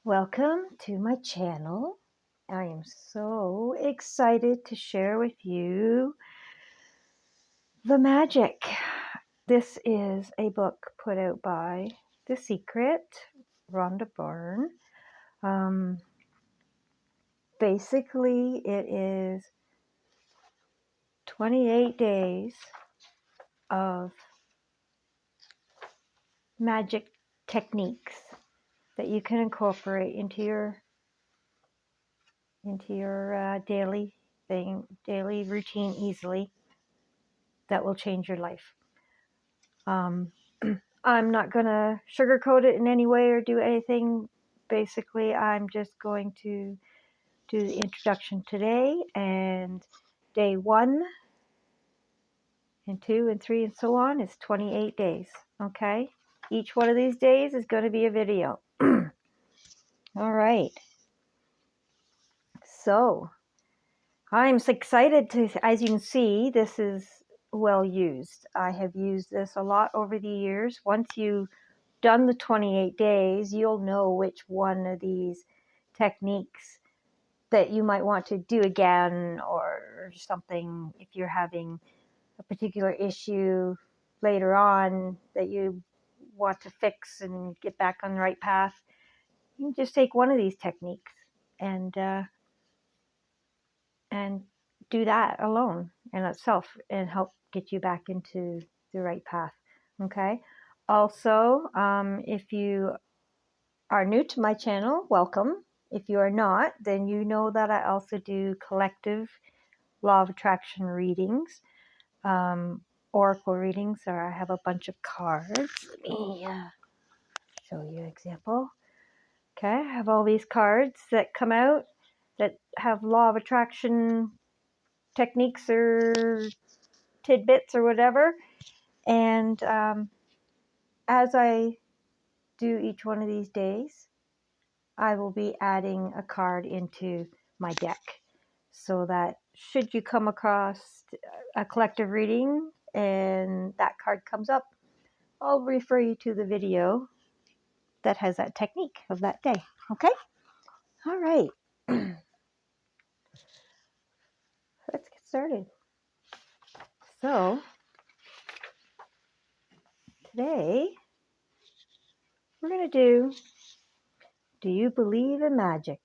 Welcome to my channel. I am so excited to share with you The Magic. This is a book put out by The Secret, Rhonda Byrne. Basically, it is 28 days of magic techniques that you can incorporate into your daily routine easily that will change your life. I'm not going to sugarcoat it in any way or do anything. Basically, I'm just going to do the introduction today, and day 1 and 2 and 3 and so on is 28 days. Okay? Each one of these days is going to be a video. All right. So, I'm so excited to, as you can see, this is well used. I have used this a lot over the years. Once you've done the 28 days, you'll know which one of these techniques that you might want to do again, or something if you're having a particular issue later on that you want to fix and get back on the right path. You can just take one of these techniques and do that alone in itself and help get you back into the right path. Okay. Also, if you are new to my channel, welcome. If you are not, then you know that I also do collective law of attraction readings, oracle readings, or I have a bunch of cards. Let me show you an example. Okay, I have all these cards that come out that have law of attraction techniques or tidbits or whatever. And as I do each one of these days, I will be adding a card into my deck so that should you come across a collective reading and that card comes up, I'll refer you to the video that has that technique of that day. Okay? All right. Let's get started. So, today we're going to do you believe in magic?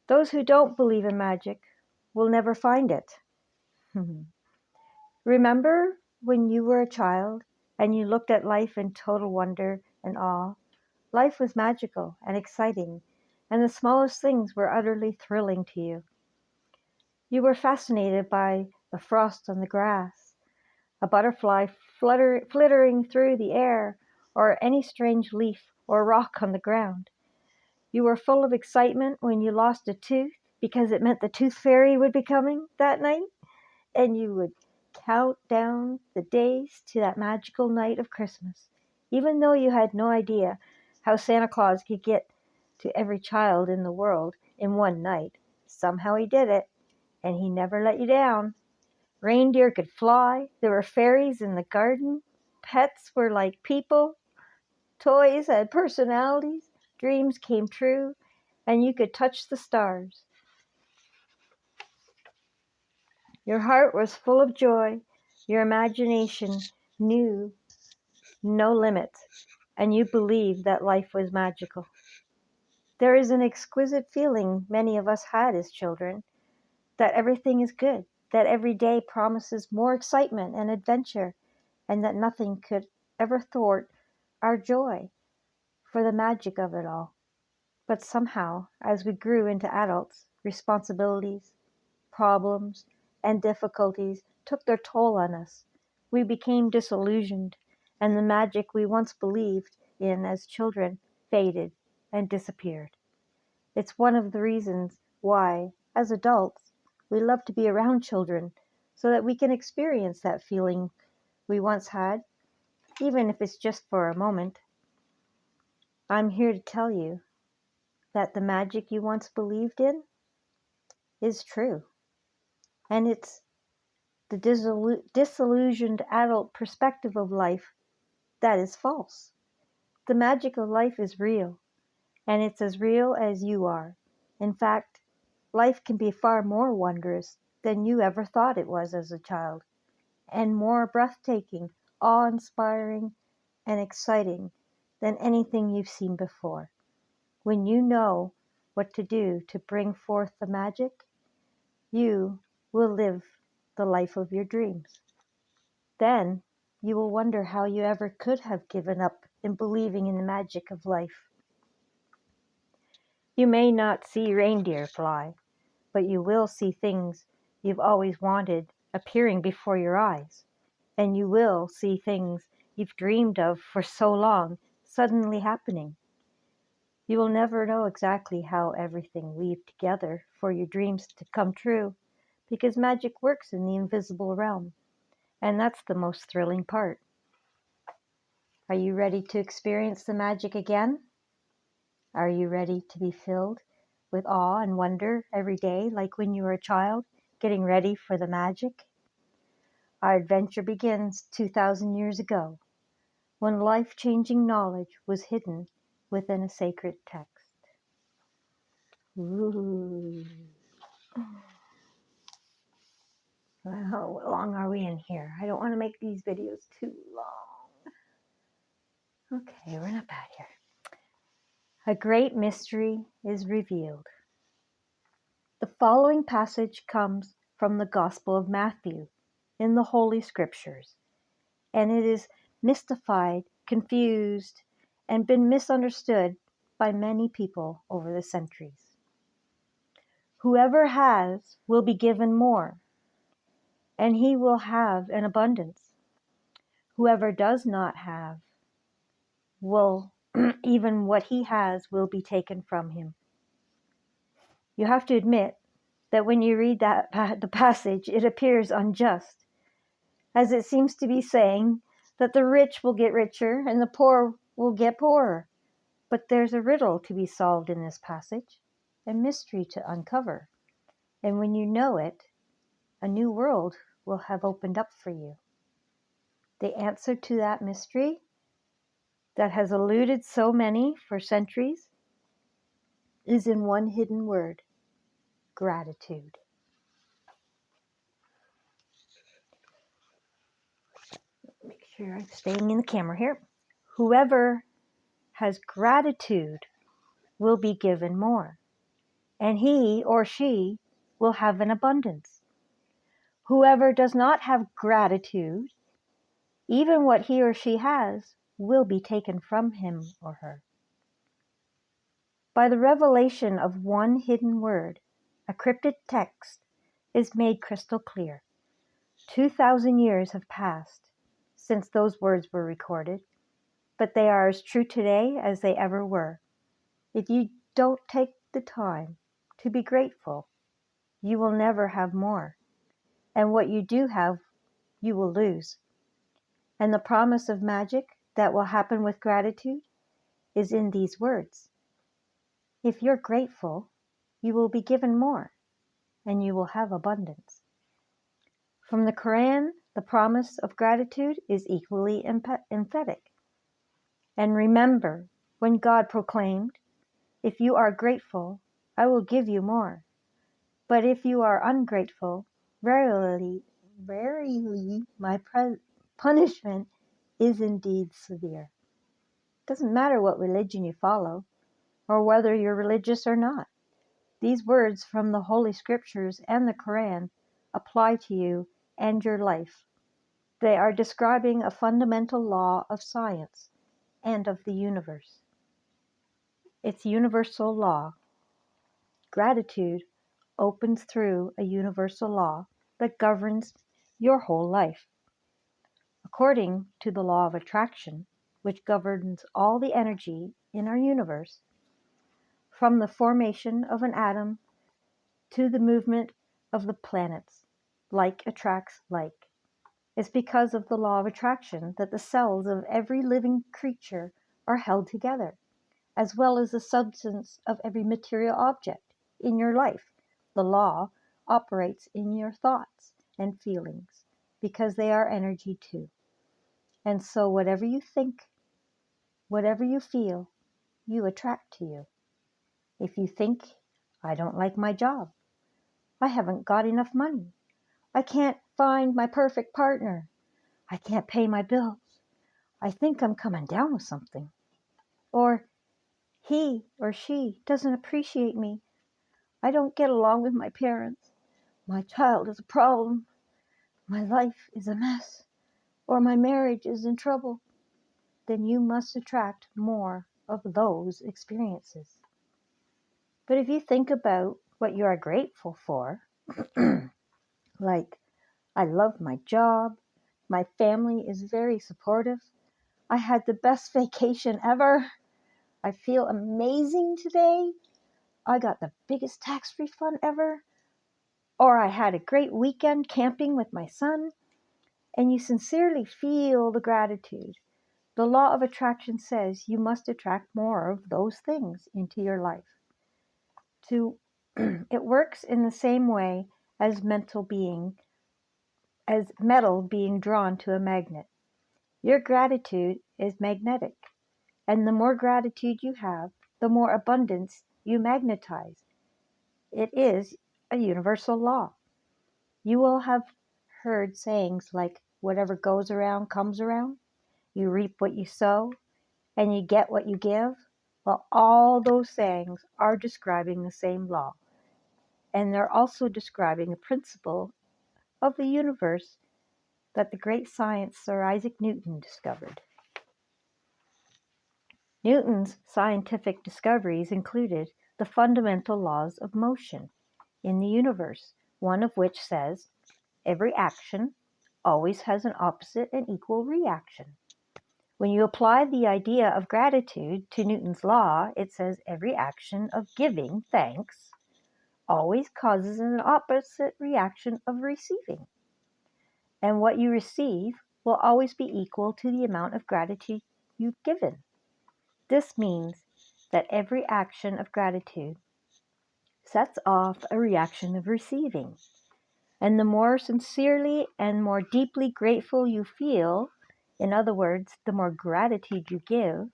Those who don't believe in magic will never find it. Remember when you were a child and you looked at life in total wonder and awe? Life was magical and exciting, and the smallest things were utterly thrilling to you. You were fascinated by the frost on the grass, a butterfly flittering through the air, or any strange leaf or rock on the ground. You were full of excitement when you lost a tooth because it meant the tooth fairy would be coming that night, and you would count down the days to that magical night of Christmas, even though you had no idea how Santa Claus could get to every child in the world in one night. Somehow he did it, and he never let you down. Reindeer could fly, there were fairies in the garden, pets were like people, toys had personalities, dreams came true, and you could touch the stars. Your heart was full of joy, your imagination knew no limits, and you believed that life was magical. There is an exquisite feeling many of us had as children, that everything is good, that every day promises more excitement and adventure, and that nothing could ever thwart our joy for the magic of it all. But somehow, as we grew into adults, responsibilities, problems, and difficulties took their toll on us. We became disillusioned, and the magic we once believed in as children faded and disappeared. It's one of the reasons why, as adults, we love to be around children so that we can experience that feeling we once had, even if it's just for a moment. I'm here to tell you that the magic you once believed in is true, and it's the disillusioned adult perspective of life that is false. The magic of life is real, and it's as real as you are. In fact, life can be far more wondrous than you ever thought it was as a child, and more breathtaking, awe-inspiring, and exciting than anything you've seen before. When you know what to do to bring forth the magic, you will live the life of your dreams. Then you will wonder how you ever could have given up in believing in the magic of life. You may not see reindeer fly, but you will see things you've always wanted appearing before your eyes. And you will see things you've dreamed of for so long suddenly happening. You will never know exactly how everything weaved together for your dreams to come true, because magic works in the invisible realm, and that's the most thrilling part. Are you ready to experience the magic again? Are you ready to be filled with awe and wonder every day, like when you were a child, getting ready for the magic? Our adventure begins 2,000 years ago, when life-changing knowledge was hidden within a sacred text. Ooh. Well, how long are we in here? I don't want to make these videos too long. Okay, we're not bad here. A great mystery is revealed. The following passage comes from the Gospel of Matthew in the Holy Scriptures, and it is mystified, confused, and been misunderstood by many people over the centuries. Whoever has will be given more, and he will have an abundance. Whoever does not have will, even what he has will be taken from him. You have to admit that when you read the passage, it appears unjust, as it seems to be saying that the rich will get richer and the poor will get poorer. But there's a riddle to be solved in this passage, a mystery to uncover. And when you know it, a new world will have opened up for you. The answer to that mystery that has eluded so many for centuries is in one hidden word: gratitude. Make sure I'm staying in the camera here. Whoever has gratitude will be given more, and he or she will have an abundance. Whoever does not have gratitude, even what he or she has will be taken from him or her. By the revelation of one hidden word, a cryptic text is made crystal clear. 2,000 years have passed since those words were recorded, but they are as true today as they ever were. If you don't take the time to be grateful, you will never have more. And what you do have, you will lose. And the promise of magic that will happen with gratitude is in these words. If you're grateful, you will be given more, and you will have abundance. From the Quran, the promise of gratitude is equally emphatic. And remember when God proclaimed, "If you are grateful, I will give you more. But if you are ungrateful, verily, my punishment is indeed severe." It doesn't matter what religion you follow, or whether you're religious or not. These words from the Holy Scriptures and the Quran apply to you and your life. They are describing a fundamental law of science and of the universe. It's universal law. Gratitude opens through a universal law that governs your whole life. According to the law of attraction, which governs all the energy in our universe, from the formation of an atom to the movement of the planets, like attracts like. It's because of the law of attraction that the cells of every living creature are held together, as well as the substance of every material object in your life. The law operates in your thoughts and feelings because they are energy too. And so whatever you think, whatever you feel, you attract to you. If you think, I don't like my job, I haven't got enough money, I can't find my perfect partner, I can't pay my bills, I think I'm coming down with something, or he or she doesn't appreciate me, I don't get along with my parents, my child is a problem, my life is a mess, or my marriage is in trouble, then you must attract more of those experiences. But if you think about what you are grateful for, like, I love my job, my family is very supportive, I had the best vacation ever, I feel amazing today, I got the biggest tax refund ever, or I had a great weekend camping with my son, and you sincerely feel the gratitude, the law of attraction says you must attract more of those things into your life. It works in the same way as metal being drawn to a magnet. Your gratitude is magnetic, and the more gratitude you have, the more abundance you magnetize. It is a universal law. You will have heard sayings like, whatever goes around comes around, you reap what you sow, and you get what you give. Well, all those sayings are describing the same law, and they're also describing a principle of the universe that the great scientist Sir Isaac Newton discovered. Newton's scientific discoveries included the fundamental laws of motion in the universe, one of which says, every action always has an opposite and equal reaction. When you apply the idea of gratitude to Newton's law, it says every action of giving thanks always causes an opposite reaction of receiving. And what you receive will always be equal to the amount of gratitude you've given. This means that every action of gratitude sets off a reaction of receiving. And the more sincerely and more deeply grateful you feel, in other words, the more gratitude you give,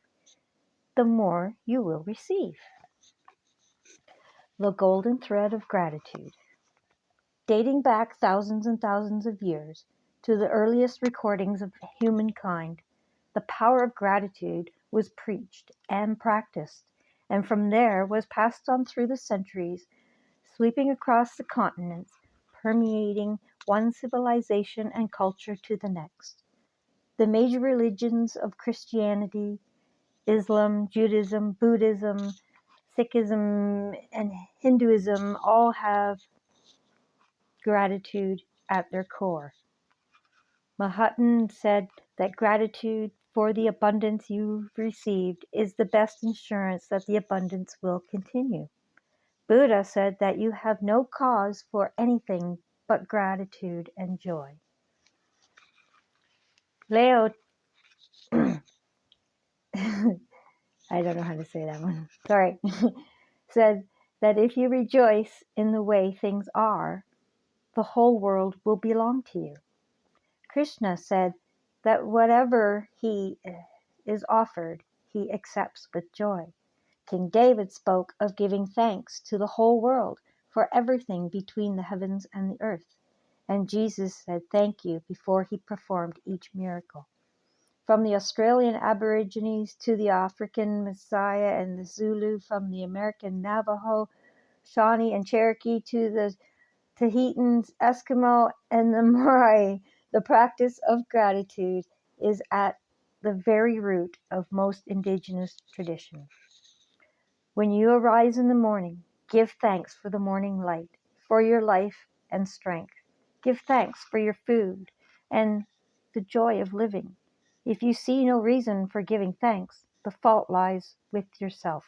the more you will receive. The golden thread of gratitude. Dating back thousands and thousands of years to the earliest recordings of humankind, the power of gratitude was preached and practiced, and from there was passed on through the centuries, sweeping across the continents, permeating one civilization and culture to the next. The major religions of Christianity, Islam, Judaism, Buddhism, Sikhism, and Hinduism all have gratitude at their core. Mahatma said that gratitude for the abundance you've received is the best insurance that the abundance will continue. Buddha said that you have no cause for anything but gratitude and joy. Leo, I don't know how to say that one, sorry, said that if you rejoice in the way things are, the whole world will belong to you. Krishna said that whatever he is offered, he accepts with joy. King David spoke of giving thanks to the whole world for everything between the heavens and the earth. And Jesus said thank you before he performed each miracle. From the Australian Aborigines to the African Messiah and the Zulu, from the American Navajo, Shawnee, and Cherokee to the Tahitians, Eskimo, and the Maori, the practice of gratitude is at the very root of most indigenous traditions. When you arise in the morning, give thanks for the morning light, for your life and strength. Give thanks for your food and the joy of living. If you see no reason for giving thanks, the fault lies with yourself.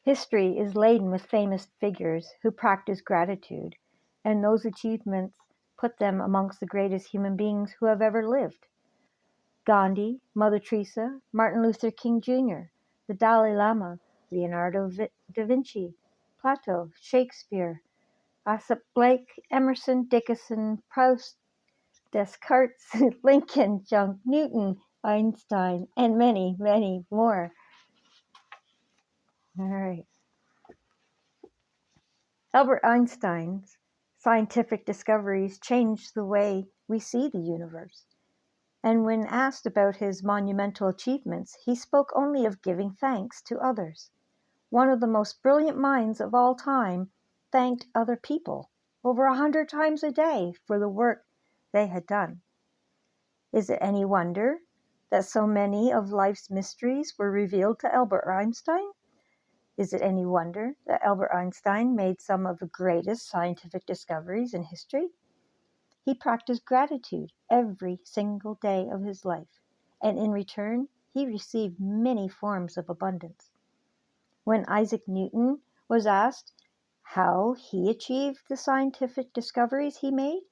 History is laden with famous figures who practice gratitude, and those achievements put them amongst the greatest human beings who have ever lived. Gandhi, Mother Teresa, Martin Luther King Jr., the Dalai Lama, Leonardo da Vinci, Plato, Shakespeare, Aesop Blake, Emerson, Dickinson, Proust, Descartes, Lincoln, John Newton, Einstein, and many, many more. All right. Albert Einstein's scientific discoveries changed the way we see the universe. And when asked about his monumental achievements, he spoke only of giving thanks to others. One of the most brilliant minds of all time thanked other people over 100 times a day for the work they had done. Is it any wonder that so many of life's mysteries were revealed to Albert Einstein? Is it any wonder that Albert Einstein made some of the greatest scientific discoveries in history? He practiced gratitude every single day of his life, and in return, he received many forms of abundance. When Isaac Newton was asked how he achieved the scientific discoveries he made,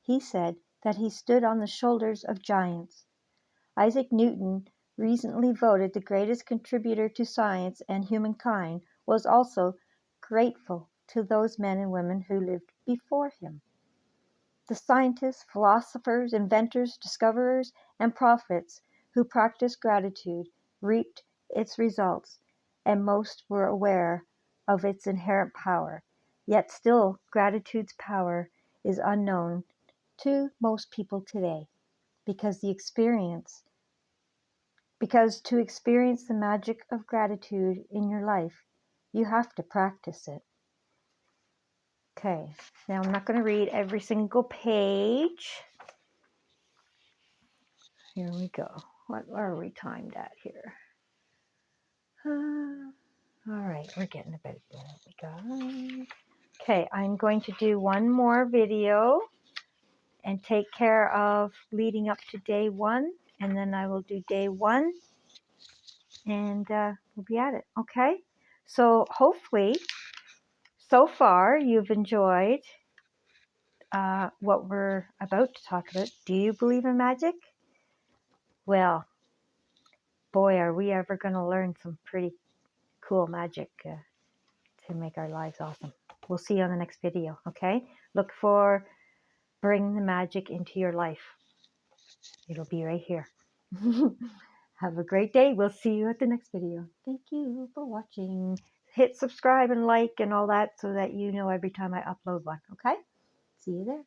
he said that he stood on the shoulders of giants. Isaac Newton, recently voted the greatest contributor to science and humankind, was also grateful to those men and women who lived before him. The scientists, philosophers, inventors, discoverers, and prophets who practiced gratitude reaped its results, and most were aware of its inherent power. Yet still, gratitude's power is unknown to most people today because to experience the magic of gratitude in your life, you have to practice it. Okay, now I'm not going to read every single page. Here we go. What are we timed at here? All right, we're getting about there. We go. Okay, I'm going to do one more video and take care of leading up to day 1, and then I will do day 1, and we'll be at it. Okay, so hopefully so far you've enjoyed what we're about to talk about. Do you believe in magic? Well, boy, are we ever going to learn some pretty cool magic to make our lives awesome. We'll see you on the next video, okay? Look for Bring the Magic into Your Life. It'll be right here. Have a great day. We'll see you at the next video. Thank you for watching. Hit subscribe and like and all that so that you know every time I upload one, okay? See you there.